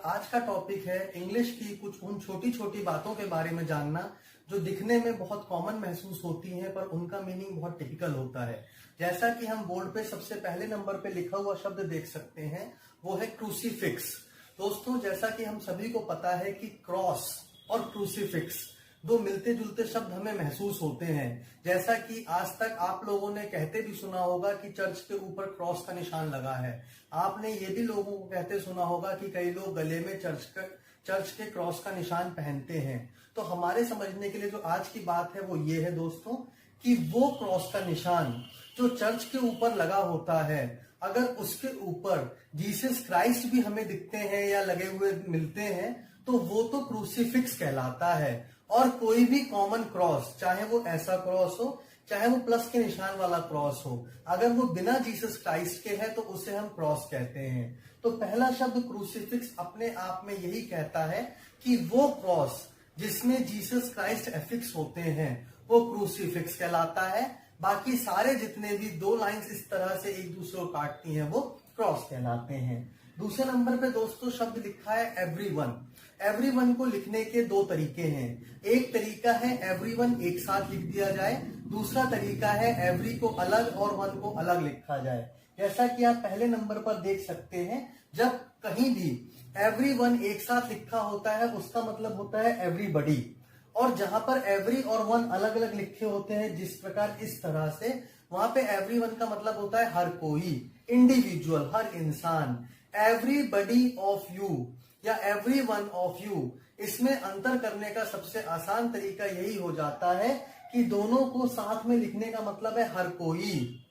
आज का टॉपिक है इंग्लिश की कुछ उन छोटी छोटी बातों के बारे में जानना जो दिखने में बहुत कॉमन महसूस होती हैं पर उनका मीनिंग बहुत टिपिकल होता है। जैसा कि हम बोर्ड पे सबसे पहले नंबर पे लिखा हुआ शब्द देख सकते हैं, वो है क्रूसीफिक्स। दोस्तों, जैसा कि हम सभी को पता है कि क्रॉस और क्रूसीफिक्स दो मिलते जुलते शब्द हमें महसूस होते हैं। जैसा कि आज तक आप लोगों ने कहते भी सुना होगा कि चर्च के ऊपर क्रॉस का निशान लगा है। आपने ये भी लोगों को कहते सुना होगा कि कई लोग गले में चर्च के क्रॉस का निशान पहनते हैं। तो हमारे समझने के लिए जो आज की बात है वो ये है दोस्तों, कि वो क्रॉस का निशान जो चर्च के ऊपर लगा होता है, अगर उसके ऊपर जीसस क्राइस्ट भी हमें दिखते हैं या लगे हुए मिलते हैं तो वो तो क्रूसीफिक्स कहलाता है। और कोई भी कॉमन क्रॉस, चाहे वो ऐसा क्रॉस हो चाहे वो प्लस के निशान वाला क्रॉस हो, अगर वो बिना जीसस क्राइस्ट के है तो उसे हम क्रॉस कहते हैं। तो पहला शब्द क्रूसीफिक्स अपने आप में यही कहता है कि वो क्रॉस जिसमें जीसस क्राइस्ट एफिक्स होते हैं वो क्रूसीफिक्स कहलाता है। बाकी सारे जितने भी दो लाइंस इस तरह से एक दूसरे को काटती हैं वो क्रॉस कहलाते हैं। दूसरे नंबर पे दोस्तों शब्द लिखा है एवरीवन। एवरीवन को लिखने के दो तरीके हैं। एक तरीका है एवरीवन एक साथ लिख दिया जाए, दूसरा तरीका है एवरी को अलग और वन को अलग लिखा जाए। जैसा कि आप पहले नंबर पर देख सकते हैं, जब कहीं भी एवरीवन एक साथ लिखा होता है उसका मतलब होता है एवरीबॉडी, और जहां पर एवरी और वन अलग अलग लिखे होते हैं जिस प्रकार इस तरह से, वहां पे एवरीवन का मतलब होता है हर कोई, इंडिविजुअल, हर इंसान। एवरीबॉडी ऑफ यू या एवरी वन ऑफ यू, इसमें अंतर करने का सबसे आसान तरीका यही हो जाता है कि दोनों को साथ में लिखने का मतलब है हर कोई,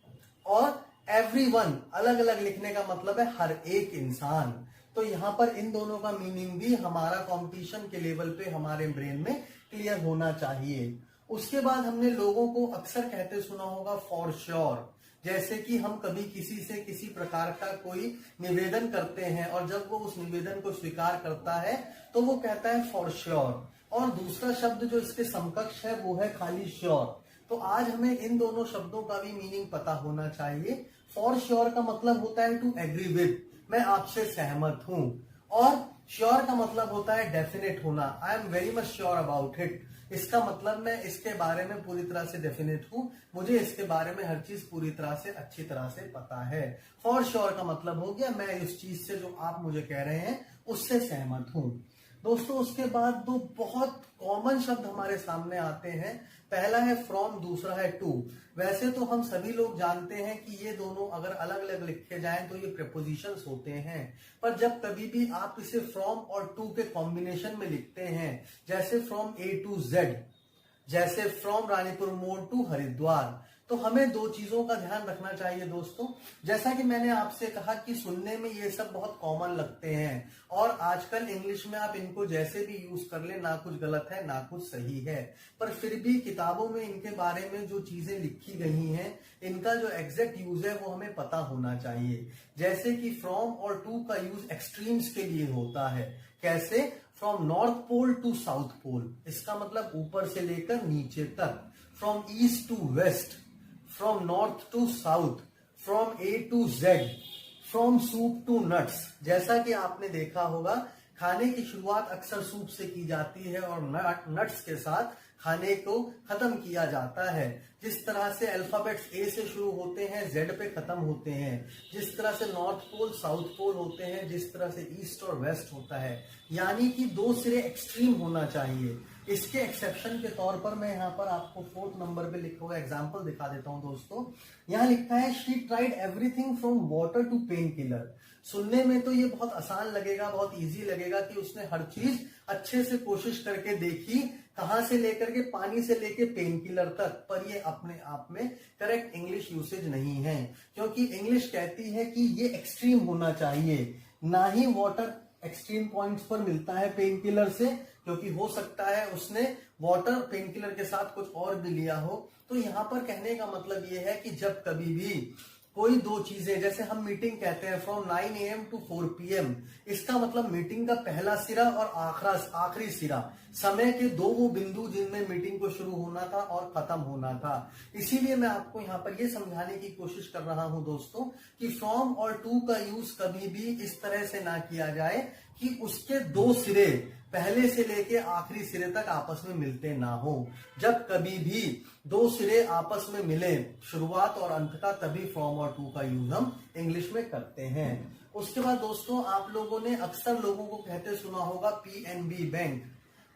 और एवरीवन अलग अलग लिखने का मतलब है हर एक इंसान। तो यहाँ पर इन दोनों का मीनिंग भी हमारा कंपटीशन के लेवल पे हमारे ब्रेन में क्लियर होना चाहिए। उसके बाद हमने लोगों को अक्सर कहते सुना होगा फॉर श्योर। जैसे कि हम कभी किसी से किसी प्रकार का कोई निवेदन करते हैं और जब वो उस निवेदन को स्वीकार करता है तो वो कहता है फॉर श्योर। और दूसरा शब्द जो इसके समकक्ष है वो है खाली श्योर। तो आज हमें इन दोनों शब्दों का भी मीनिंग पता होना चाहिए। फॉर श्योर का मतलब होता है टू एग्री विद, मैं आपसे सहमत हूं, और श्योर का मतलब होता है डेफिनेट होना, I am very much sure about it. इसका मतलब मैं इसके बारे में पूरी तरह से डेफिनेट हूं, मुझे इसके बारे में हर चीज पूरी तरह से अच्छी तरह से पता है। फॉर श्योर का मतलब हो गया मैं इस चीज से जो आप मुझे कह रहे हैं उससे सहमत हूं। दोस्तों, उसके बाद दो बहुत कॉमन शब्द हमारे सामने आते हैं। पहला है फ्रॉम, दूसरा है टू। वैसे तो हम सभी लोग जानते हैं कि ये दोनों अगर अलग अलग लिखे जाएं तो ये प्रीपोजिशंस होते हैं, पर जब कभी भी आप इसे फ्रॉम और टू के कॉम्बिनेशन में लिखते हैं, जैसे फ्रॉम ए टू जेड, जैसे फ्रॉम रानीपुर मोड़ टू हरिद्वार, तो हमें दो चीजों का ध्यान रखना चाहिए दोस्तों। जैसा कि मैंने आपसे कहा कि सुनने में ये सब बहुत कॉमन लगते हैं और आजकल इंग्लिश में आप इनको जैसे भी यूज कर ले, ना कुछ गलत है ना कुछ सही है, पर फिर भी किताबों में इनके बारे में जो चीजें लिखी गई हैं, इनका जो एग्जैक्ट यूज है वो हमें पता होना चाहिए। जैसे कि फ्रॉम और टू का यूज एक्सट्रीम्स के लिए होता है। कैसे? From North Pole to South Pole, इसका मतलब ऊपर से लेकर नीचे तक। From east to west, from north to south, from A to Z, from soup to nuts. जैसा कि आपने देखा होगा, खाने की शुरुआत अक्सर सूप से की जाती है और नट्स के साथ खाने को खत्म किया जाता है। जिस तरह से अल्फाबेट्स ए से शुरू होते हैं, जेड पे खत्म होते हैं, जिस तरह से नॉर्थ पोल साउथ पोल होते हैं, जिस तरह से ईस्ट और वेस्ट होता है, यानी कि दो सिरे एक्सट्रीम होना चाहिए। इसके एक्सेप्शन के तौर पर मैं यहाँ पर आपको 4th नंबर पे लिखा हुआ एग्जाम्पल दिखा देता हूँ दोस्तों। यहाँ लिखा है she tried everything from water to pain killer. सुनने में तो ये बहुत आसान लगेगा, बहुत इजी लगेगा कि उसने हर चीज अच्छे से कोशिश करके देखी, कहां से लेकर के पानी से लेके पेन किलर तक, पर ये अपने आप में करेक्ट इंग्लिश यूसेज नहीं है, क्योंकि इंग्लिश कहती है कि ये एक्सट्रीम होना चाहिए। ना ही वाटर एक्सट्रीम पॉइंट्स पर मिलता है पेन किलर से, क्योंकि हो सकता है उसने वाटर पेन किलर के साथ कुछ और भी लिया हो। तो यहाँ पर कहने का मतलब ये है कि जब कभी भी कोई दो चीजें, जैसे हम मीटिंग कहते हैं फ्रॉम 9 AM to 4 PM, इसका मतलब मीटिंग का पहला सिरा और आखिरी सिरा, समय के दो वो बिंदु जिनमें मीटिंग को शुरू होना था और खत्म होना था। इसीलिए मैं आपको यहाँ पर ये समझाने की कोशिश कर रहा हूं दोस्तों कि फ्रॉम और टू का यूज कभी भी इस तरह से ना किया जाए कि उसके दो सिरे पहले से लेके आखिरी सिरे तक आपस में मिलते ना हो। जब कभी भी दो सिरे आपस में मिले, शुरुआत और अंत का, तभी फ्रॉम और टू का यूज हम इंग्लिश में करते हैं। उसके बाद दोस्तों आप लोगों ने अक्सर लोगों को कहते सुना होगा PNB बैंक,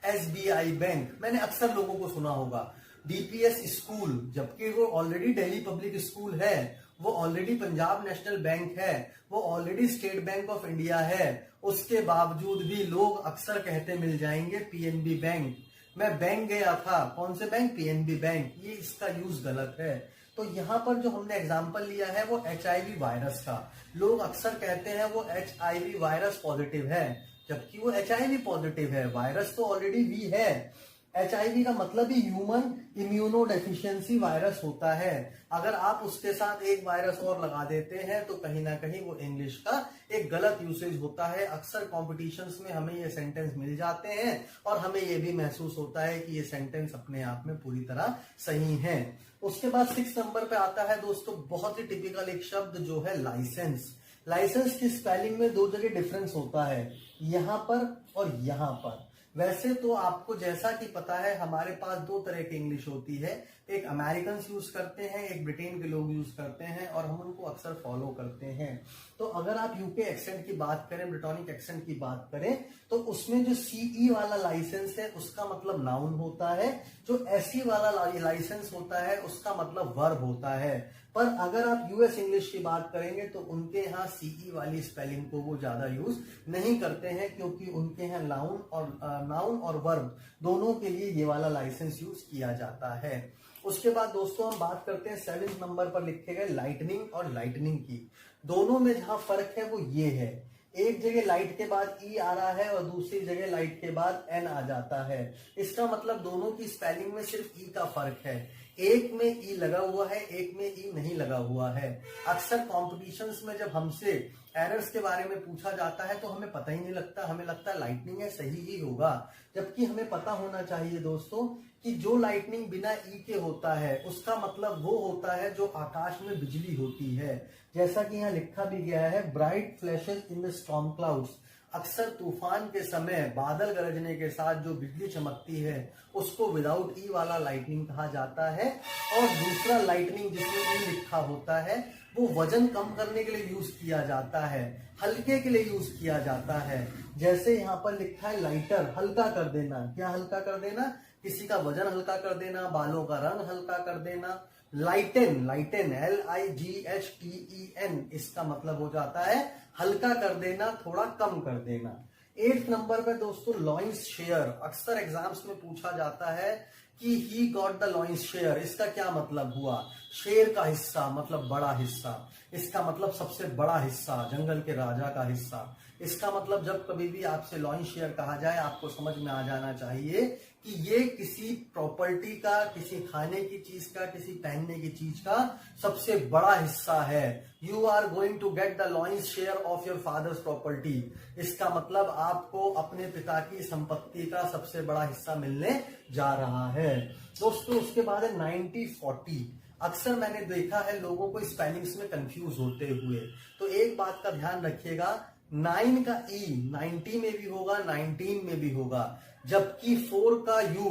SBI बैंक, मैंने अक्सर लोगों को सुना होगा। DPS स्कूल, जबकि वो ऑलरेडी दिल्ली पब्लिक स्कूल है, वो ऑलरेडी पंजाब नेशनल बैंक है, वो already state bank of India है, उसके बावजूद भी लोग अक्सर कहते मिल जाएंगे PNB बैंक। मैं बैंक गया था, कौन से बैंक? PNB bank. ये इसका यूज गलत है। तो यहाँ पर जो हमने एग्जाम्पल लिया है वो HIV वायरस का। लोग अक्सर कहते हैं वो HIV वायरस पॉजिटिव है, जबकि वो HIV पॉजिटिव है। वायरस तो ऑलरेडी वी है। HIV का मतलब ही ह्यूमन इम्यूनो डेफिशिएंसी वायरस होता है। अगर आप उसके साथ एक वायरस और लगा देते हैं तो कहीं ना कहीं वो इंग्लिश का एक गलत यूसेज होता है। अक्सर कॉम्पिटिशन्स में हमें ये सेंटेंस मिल जाते हैं और हमें ये भी महसूस होता है कि ये सेंटेंस अपने आप में पूरी तरह सही है। उसके बाद 6 नंबर पे आता है दोस्तों बहुत ही टिपिकल एक शब्द जो है लाइसेंस। लाइसेंस की स्पेलिंग में दो जगह डिफरेंस होता है, यहां पर और यहां पर। वैसे तो आपको जैसा कि पता है हमारे पास दो तरह की इंग्लिश होती है, एक अमेरिकन यूज करते हैं, एक ब्रिटेन के लोग यूज करते हैं और हम उनको अक्सर फॉलो करते हैं। तो अगर आप यूके एक्सेंट की बात करें, ब्रिटोनिक एक्सेंट की बात करें, तो उसमें जो CE वाला लाइसेंस है उसका मतलब नाउन होता है, जो SE वाला लाइसेंस होता है उसका मतलब वर्ब होता है। पर अगर आप US इंग्लिश की बात करेंगे तो उनके यहाँ CE वाली स्पेलिंग को वो ज्यादा यूज नहीं करते हैं, क्योंकि उनके यहाँ नाउन और वर्ब दोनों के लिए ये वाला लाइसेंस यूज किया जाता है। उसके बाद दोस्तों हम बात करते हैं 7 नंबर पर लिखे गए लाइटनिंग और लाइटनिंग की। दोनों में जहां फर्क है वो ये है, एक जगह लाइट के बाद ई आ रहा है और दूसरी जगह लाइट के बाद एन आ जाता है। इसका मतलब दोनों की स्पेलिंग में सिर्फ ई का फर्क है, एक में ई लगा हुआ है, एक में ई नहीं लगा हुआ है। अक्सर कॉम्पिटिशन्स में जब हमसे एरर्स के बारे में पूछा जाता है तो हमें पता ही नहीं लगता, हमें लगता है लाइटनिंग है, सही ही होगा, जबकि हमें पता होना चाहिए दोस्तों कि जो लाइटनिंग बिना ई के होता है उसका मतलब वो होता है जो आकाश में बिजली होती है। जैसा कि यहाँ लिखा भी गया है, bright flashes in the storm clouds. अक्सर तूफान के समय बादल गरजने के साथ जो बिजली चमकती है उसको विदाउट ई वाला लाइटनिंग कहा जाता है। और दूसरा लाइटनिंग जिसमें ई लिखा होता है वो वजन कम करने के लिए यूज किया जाता है, हल्के के लिए यूज किया जाता है। जैसे यहाँ पर लिखा है लाइटर, हल्का कर देना। क्या हल्का कर देना? किसी का वजन हल्का कर देना, बालों का रंग हल्का कर देना। लाइटेन, लाइटेन LIGHTEN, इसका मतलब हो जाता है हल्का कर देना, थोड़ा कम कर देना। 8 नंबर पे दोस्तों लॉइंस शेयर, अक्सर एग्जाम्स में पूछा जाता है कि he got the lion's share. इसका क्या मतलब हुआ? शेर का हिस्सा मतलब बड़ा हिस्सा, इसका मतलब सबसे बड़ा हिस्सा, जंगल के राजा का हिस्सा। इसका मतलब जब कभी भी आपसे लॉइन शेयर कहा जाए आपको समझ में आ जाना चाहिए कि ये किसी प्रॉपर्टी का, किसी खाने की चीज का, किसी पहनने की चीज का सबसे बड़ा हिस्सा है। You are going to get the lion's share of your father's property. इसका मतलब आपको अपने पिता की संपत्ति का सबसे बड़ा हिस्सा मिलने जा रहा है। दोस्तों उसके बाद है 90-40। अक्सर मैंने देखा है लोगों को स्पेलिंग्स में कंफ्यूज होते हुए, तो एक बात का ध्यान रखिएगा, 9 का ई 90 में भी होगा, 19 में भी होगा, जबकि 4 का यू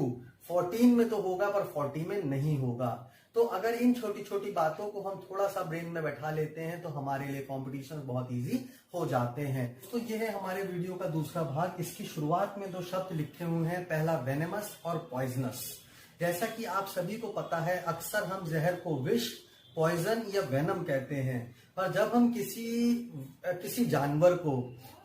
14 में तो होगा पर 40 में नहीं होगा। तो अगर इन छोटी छोटी बातों को हम थोड़ा सा ब्रेन में बैठा लेते हैं तो हमारे लिए कॉम्पिटिशन बहुत इजी हो जाते हैं। तो यह है हमारे वीडियो का दूसरा भाग। इसकी शुरुआत में 2 शब्द लिखे हुए हैं, पहला वेनेमस और पॉइजनस। जैसा कि आप सभी को पता है अक्सर हम जहर को विष, पॉइजन या वेनम कहते हैं, पर जब हम किसी जानवर को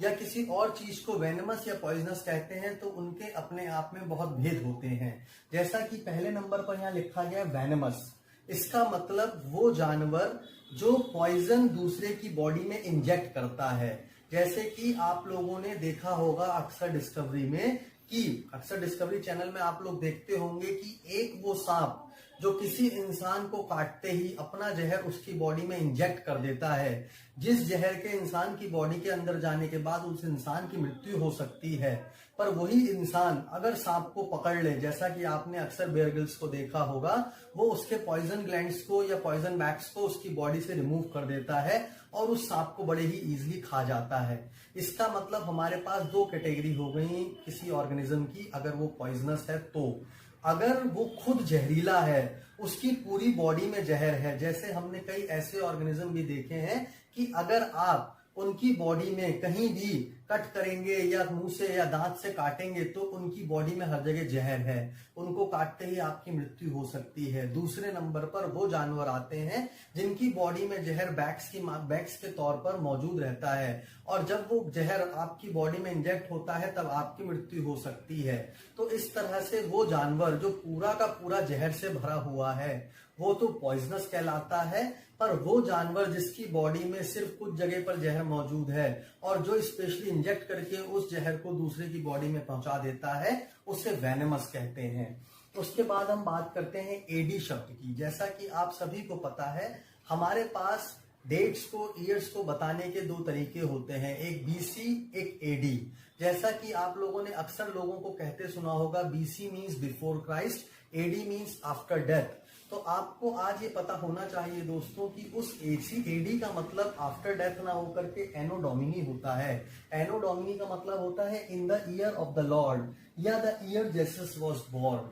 या किसी और चीज को वेनमस या पॉइजनस कहते हैं तो उनके अपने आप में बहुत भेद होते हैं। जैसा कि पहले नंबर पर यहाँ लिखा गया वेनमस, इसका मतलब वो जानवर जो पॉइजन दूसरे की बॉडी में इंजेक्ट करता है। जैसे कि आप लोगों ने देखा होगा अक्सर डिस्कवरी में कि अक्सर डिस्कवरी चैनल में आप लोग देखते होंगे कि एक वो सांप जो किसी इंसान को काटते ही अपना जहर उसकी बॉडी में इंजेक्ट कर देता है, जिस जहर के इंसान की बॉडी के अंदर जाने के बाद उस इंसान की मृत्यु हो सकती है, पर वही इंसान अगर सांप को पकड़ ले, जैसा कि आपने अक्सर बेयर ग्रिल्स को देखा होगा, वो उसके पॉइजन ग्लैंड्स को या पॉइजन बैग्स को उसकी बॉडी से रिमूव कर देता है और उस सांप को बड़े ही इजीली खा जाता है। इसका मतलब हमारे पास दो कैटेगरी हो गई किसी ऑर्गेनिज्म की, अगर वो पॉइजनस है तो। अगर वो खुद जहरीला है, उसकी पूरी बॉडी में जहर है, जैसे हमने कई ऐसे ऑर्गेनिज्म भी देखे हैं कि अगर आप उनकी बॉडी में कहीं भी कट करेंगे या मुंह से या दांत से काटेंगे तो उनकी बॉडी में हर जगह जहर है, उनको काटते ही आपकी मृत्यु हो सकती है। दूसरे नंबर पर वो जानवर आते हैं जिनकी बॉडी में जहर बैग्स के तौर पर मौजूद रहता है, और जब वो जहर आपकी बॉडी में इंजेक्ट होता है तब आपकी मृत्यु हो सकती है। तो इस तरह से वो जानवर जो पूरा का पूरा जहर से भरा हुआ है वो तो पॉइजनस कहलाता है, पर वो जानवर जिसकी बॉडी में सिर्फ कुछ जगह पर जहर मौजूद है और जो स्पेशली इंजेक्ट करके उस जहर को दूसरे की बॉडी में पहुंचा देता है, उसे वेनेमस कहते हैं। उसके बाद हम बात करते हैं एडी शब्द की। जैसा कि आप सभी को पता है, हमारे पास डेट्स को, ईयर्स को बताने के दो तरीके होते हैं, एक बीसी, एक एडी। जैसा कि आप लोगों ने अक्सर लोगों को कहते सुना होगा, BC means before Christ, AD means after death. तो आपको आज ये पता होना चाहिए दोस्तों कि उस एडी का मतलब आफ्टर डेथ ना होकर के एनो डोमिनी होता है। एनो डोमिनी का मतलब होता है in the year of the Lord या the year Jesus was born,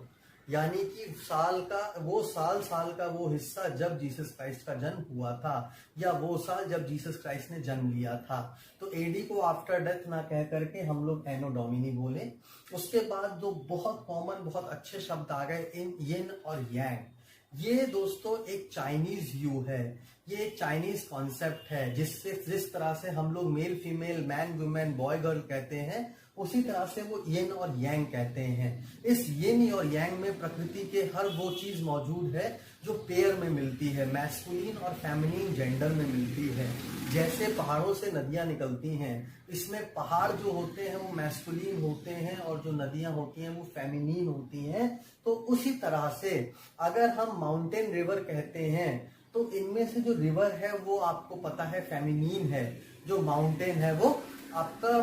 यानी कि साल का वो हिस्सा जब जीसस क्राइस्ट का जन्म हुआ था या वो साल जब जीसस क्राइस्ट ने जन्म लिया था। तो एडी को आफ्टर डेथ ना कह करके हम लोग एनो डोमिनी बोले। उसके बाद जो बहुत कॉमन, बहुत अच्छे शब्द आ गए, इन यिन और यांग। ये दोस्तों एक चाइनीज व्यू है, ये एक चाइनीज कॉन्सेप्ट है, जिस तरह से हम लोग male female, man women, boy girl कहते हैं, उसी तरह से वो यिन और यांग कहते हैं। इस यिन और यांग में प्रकृति के हर वो चीज मौजूद है जो पेयर में मिलती है, मैस्कुलिन और फेमिनिन जेंडर में मिलती है। जैसे पहाड़ों से नदियां निकलती हैं, इसमें पहाड़ जो होते हैं वो मैस्कुलिन होते हैं और जो नदियां होती हैं वो फेमिनिन होती हैं। तो उसी तरह से अगर हम माउंटेन रिवर कहते हैं तो इनमें से जो रिवर है वो आपको पता है फेमिनिन है, जो माउंटेन है वो आपका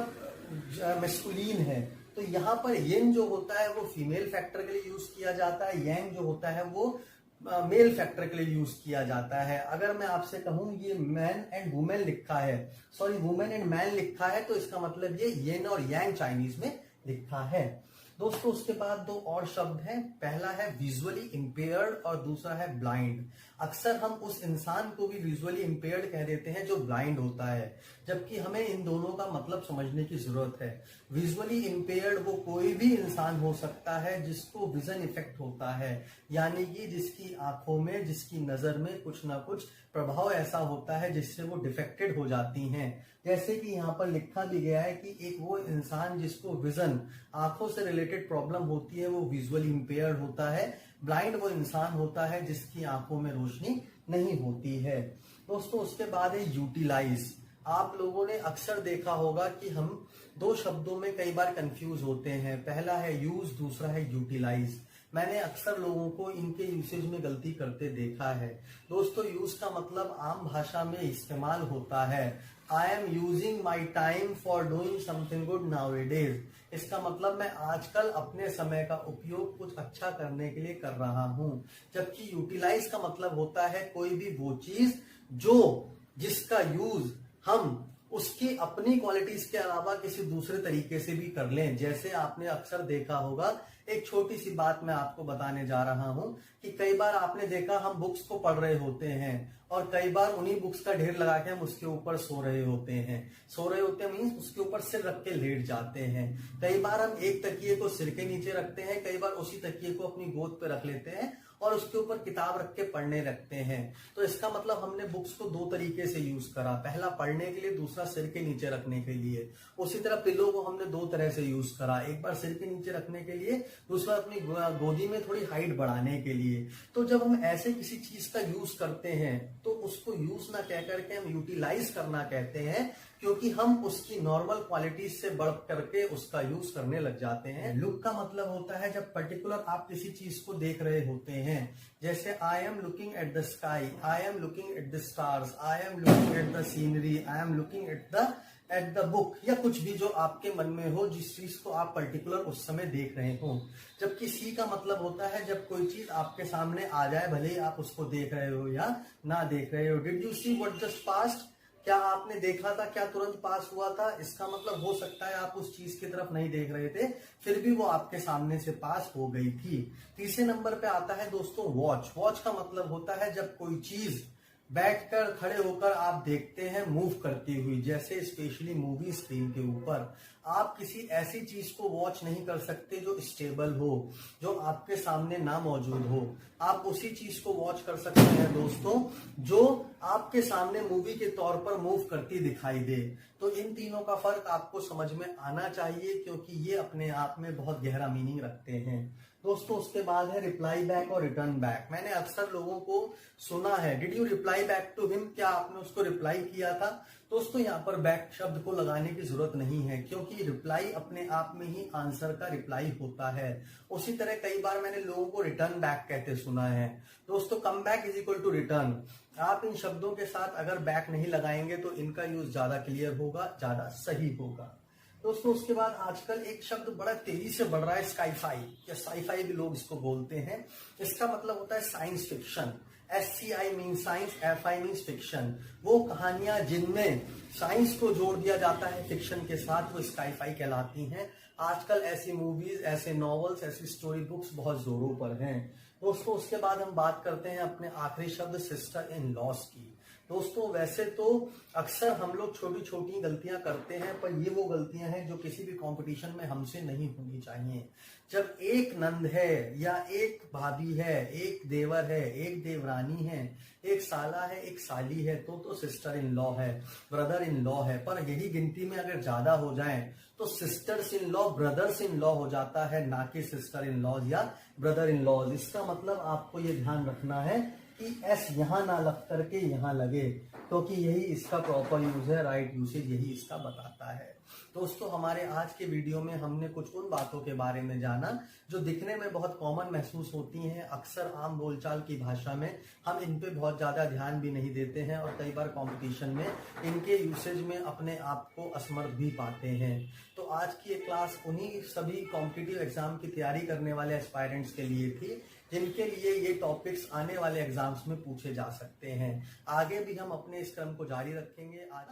मैस्कुलिन है। तो यहाँ पर यिन जो होता है वो फीमेल फैक्टर के लिए यूज किया जाता है, यांग जो होता है वो मेल फैक्टर के लिए यूज किया जाता है। अगर मैं आपसे कहूं ये मैन एंड वुमेन लिखा है, सॉरी वुमेन एंड मैन लिखा है, तो इसका मतलब ये यिन और यांग चाइनीज में लिखा है। दोस्तों उसके बाद दो और शब्द हैं, पहला है विजुअली इंपेयर्ड और दूसरा है ब्लाइंड। अक्सर हम उस इंसान को भी विजुअली इंपेयर्ड कह देते हैं जो ब्लाइंड होता है, जबकि हमें इन दोनों का मतलब समझने की जरूरत है। विजुअली इंपेयर्ड वो कोई भी इंसान हो सकता है जिसको विजन इफेक्ट होता है, यानी कि जिसकी आंखों में, जिसकी नजर में कुछ ना कुछ प्रभाव ऐसा होता है जिससे वो डिफेक्टेड हो जाती हैं। जैसे कि यहाँ पर लिखा भी गया है कि एक वो इंसान जिसको विजन, आंखों से रिलेटेड प्रॉब्लम होती है, वो विजुअली इंपेयर्ड होता है। ब्लाइंड वो इंसान होता है जिसकी आंखों में रोशनी नहीं होती है। दोस्तों उसके बाद है यूटिलाइज। आप लोगों ने अक्सर देखा होगा कि हम दो शब्दों में कई बार कंफ्यूज होते हैं, पहला है यूज, दूसरा है यूटिलाइज। मैंने अक्सर लोगों को इनके यूसेज में गलती करते देखा है। दोस्तों यूज का मतलब आम भाषा में इस्तेमाल होता है, I am using my time for doing something good nowadays. इसका मतलब मैं आजकल अपने समय का उपयोग कुछ अच्छा करने के लिए कर रहा हूं। जबकि यूटिलाइज का मतलब होता है कोई भी वो चीज जिसका यूज हम उसकी अपनी क्वालिटीज के अलावा किसी दूसरे तरीके से भी कर लें। जैसे आपने अक्सर देखा होगा, एक छोटी सी बात मैं आपको बताने जा रहा हूं कि कई बार आपने देखा हम बुक्स को पढ़ रहे होते हैं और कई बार उन्हीं बुक्स का ढेर लगा के हम उसके ऊपर सो रहे होते हैं मीन्स उसके ऊपर सिर रख के लेट जाते हैं। कई बार हम एक तकिए को सिर के नीचे रखते हैं, कई बार उसी तकिए को अपनी गोद पे रख लेते हैं और उसके ऊपर किताब रख के पढ़ने लगते हैं। तो इसका मतलब हमने बुक्स को दो तरीके से यूज करा, पहला पढ़ने के लिए, दूसरा सिर के नीचे रखने के लिए। उसी तरह पिलो को हमने दो तरह से यूज करा, एक बार सिर के नीचे रखने के लिए, दूसरा अपनी गोदी में थोड़ी हाइट बढ़ाने के लिए। तो जब हम ऐसे किसी चीज का यूज करते हैं तो उसको यूज ना कह करके हम यूटिलाइज करना कहते हैं, क्योंकि हम उसकी नॉर्मल क्वालिटीज से बढ़ करके उसका यूज करने लग जाते हैं। लुक का मतलब होता है जब पर्टिकुलर आप किसी चीज को देख रहे होते हैं, जैसे I am looking at the sky, I am looking at the stars, I am looking at the scenery, I am looking at the book, या कुछ भी जो आपके मन में हो, जिस चीज को आप पर्टिकुलर उस समय देख रहे हो। जबकि सी का मतलब होता है जब कोई चीज आपके सामने आ जाए, भले ही आप उसको देख रहे हो या ना देख रहे हो। Did you see what just passed, क्या आपने देखा था, क्या तुरंत पास हुआ था। इसका मतलब हो सकता है आप उस चीज की तरफ नहीं देख रहे थे, फिर भी वो आपके सामने से पास हो गई थी। तीसरे नंबर पे आता है दोस्तों वॉच। वॉच का मतलब होता है जब कोई चीज बैठकर, खड़े होकर आप देखते हैं मूव करती हुई, जैसे स्पेशली मूवी स्क्रीन के ऊपर। आप किसी ऐसी चीज को वॉच नहीं कर सकते जो स्टेबल हो, जो आपके सामने ना मौजूद हो। आप उसी चीज को वॉच कर सकते हैं दोस्तों जो आपके सामने मूवी के तौर पर मूव करती दिखाई दे। तो इन तीनों का फर्क आपको समझ में आना चाहिए, क्योंकि ये अपने आप में बहुत गहरा मीनिंग रखते हैं दोस्तों। उसके बाद है रिप्लाई बैक और रिटर्न बैक। मैंने अक्सर लोगों को सुना है, did you reply back to him, क्या आपने उसको रिप्लाई किया था। दोस्तों यहाँ पर बैक शब्द को लगाने की जरूरत नहीं है, क्योंकि रिप्लाई अपने आप में ही आंसर का रिप्लाई होता है। उसी तरह कई बार मैंने लोगों को रिटर्न बैक कहते सुना है। दोस्तों come back is equal to return. आप इन शब्दों के साथ अगर बैक नहीं लगाएंगे तो इनका यूज ज्यादा क्लियर होगा, ज्यादा सही होगा। दोस्तों उसके बाद आजकल एक शब्द बड़ा तेजी से बढ़ रहा है, स्काईफाई, या साईफाई भी लोग इसको बोलते हैं। इसका मतलब होता है science fiction. SCI mean science, FI mean fiction. वो कहानियां जिनमें साइंस को जोड़ दिया जाता है फिक्शन के साथ, वो स्काईफाई कहलाती हैं। आजकल ऐसी मूवीज, ऐसे नॉवेल्स, ऐसी स्टोरी बुक्स बहुत जोरों पर हैं दोस्तों। उसके बाद हम बात करते हैं अपने आखिरी शब्द सिस्टर इन लॉस की। दोस्तों वैसे तो अक्सर हम लोग छोटी छोटी गलतियां करते हैं, पर ये वो गलतियां हैं जो किसी भी कंपटीशन में हमसे नहीं होनी चाहिए। जब एक नंद है, या एक भाभी है, एक देवर है, एक देवरानी है, एक साला है, एक साली है, तो सिस्टर इन लॉ है, ब्रदर इन लॉ है। पर यही गिनती में अगर ज्यादा हो जाए तो sisters in law, brothers in law हो जाता है, ना कि सिस्टर इन लॉज या ब्रदर इन लॉज। इसका मतलब आपको ये ध्यान रखना है कि एस यहां ना लग करके यहां लगे, क्योंकि यही इसका प्रॉपर यूज है, राइट यूसेज यही इसका बताता है। दोस्तों हमारे आज के वीडियो में हमने कुछ उन बातों के बारे में जाना जो दिखने में बहुत कॉमन महसूस होती हैं, अक्सर आम बोलचाल की भाषा में हम इन पे बहुत ज्यादा ध्यान भी नहीं देते हैं, और कई बार कंपटीशन में इनके यूसेज में अपने आप को असमर्थ भी पाते हैं। तो आज की ये क्लास उन्हीं सभी कॉम्पिटिटिव एग्जाम की तैयारी करने वाले एस्पायरेंट्स के लिए थी, जिनके लिए ये टॉपिक्स आने वाले एग्जाम्स में पूछे जा सकते हैं। आगे भी हम अपने इस क्रम को जारी रखेंगे। आज